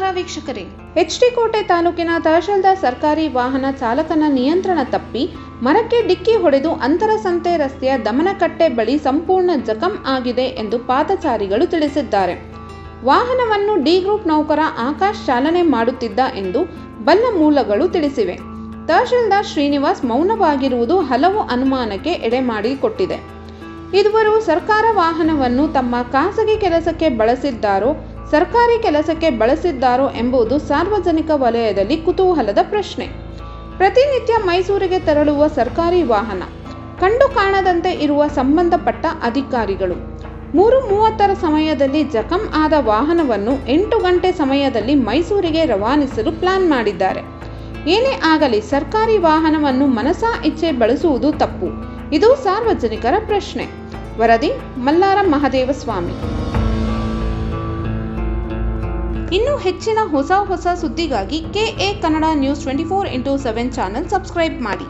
ನಮಸ್ಕಾರ ವೀಕ್ಷಕರೇ. ಎಚ್.ಡಿ. ಕೋಟೆ ತಾಲೂಕಿನ ತಹಶೀಲ್ದಾರ್ ಸರ್ಕಾರಿ ವಾಹನ ಚಾಲಕನ ನಿಯಂತ್ರಣ ತಪ್ಪಿ ಮರಕ್ಕೆ ಡಿಕ್ಕಿ ಹೊಡೆದು ಅಂತರಸಂತೆ ರಸ್ತೆಯ ದಮನಕಟ್ಟೆ ಬಳಿ ಸಂಪೂರ್ಣ ಜಖಂ ಆಗಿದೆ ಎಂದು ಪಾದಚಾರಿಗಳು ತಿಳಿಸಿದ್ದಾರೆ. ವಾಹನವನ್ನು ಡಿ ಗ್ರೂಪ್ ನೌಕರ ಆಕಾಶ್ ಚಾಲನೆ ಮಾಡುತ್ತಿದ್ದ ಎಂದು ಬಲ್ಲ ಮೂಲಗಳು ತಿಳಿಸಿವೆ. ತಹಶೀಲ್ದಾರ್ ಶ್ರೀನಿವಾಸ್ ಮೌನವಾಗಿರುವುದು ಹಲವು ಅನುಮಾನಕ್ಕೆ ಎಡೆ ಮಾಡಿಕೊಟ್ಟಿದೆ. ಇದುವರು ಸರ್ಕಾರ ವಾಹನವನ್ನು ತಮ್ಮ ಖಾಸಗಿ ಕೆಲಸಕ್ಕೆ ಬಳಸಿದ್ದಾರೋ ಸರ್ಕಾರಿ ಕೆಲಸಕ್ಕೆ ಬಳಸಿದ್ದಾರೋ ಎಂಬುದು ಸಾರ್ವಜನಿಕ ವಲಯದಲ್ಲಿ ಕುತೂಹಲದ ಪ್ರಶ್ನೆ. ಪ್ರತಿನಿತ್ಯ ಮೈಸೂರಿಗೆ ತೆರಳುವ ಸರ್ಕಾರಿ ವಾಹನ ಕಂಡು ಕಾಣದಂತೆ ಇರುವ ಸಂಬಂಧಪಟ್ಟ ಅಧಿಕಾರಿಗಳು 3:30 ಸಮಯದಲ್ಲಿ ಜಖಂ ಆದ ವಾಹನವನ್ನು 8 ಗಂಟೆ ಸಮಯದಲ್ಲಿ ಮೈಸೂರಿಗೆ ರವಾನಿಸಲು ಪ್ಲಾನ್ ಮಾಡಿದ್ದಾರೆ. ಏನೇ ಆಗಲಿ ಸರ್ಕಾರಿ ವಾಹನವನ್ನು ಮನಸಾ ಇಚ್ಛೆ ಬಳಸುವುದು ತಪ್ಪು. ಇದು ಸಾರ್ವಜನಿಕರ ಪ್ರಶ್ನೆ. ವರದಿ ಮಲ್ಲಾರ ಮಹದೇವಸ್ವಾಮಿ. ಇನ್ನು ಹೆಚ್ಚಿನ ಹೊಸ ಸುದ್ದಿಗಾಗಿ KA Kannada news 24x7 channel subscribe ಮಾಡಿ.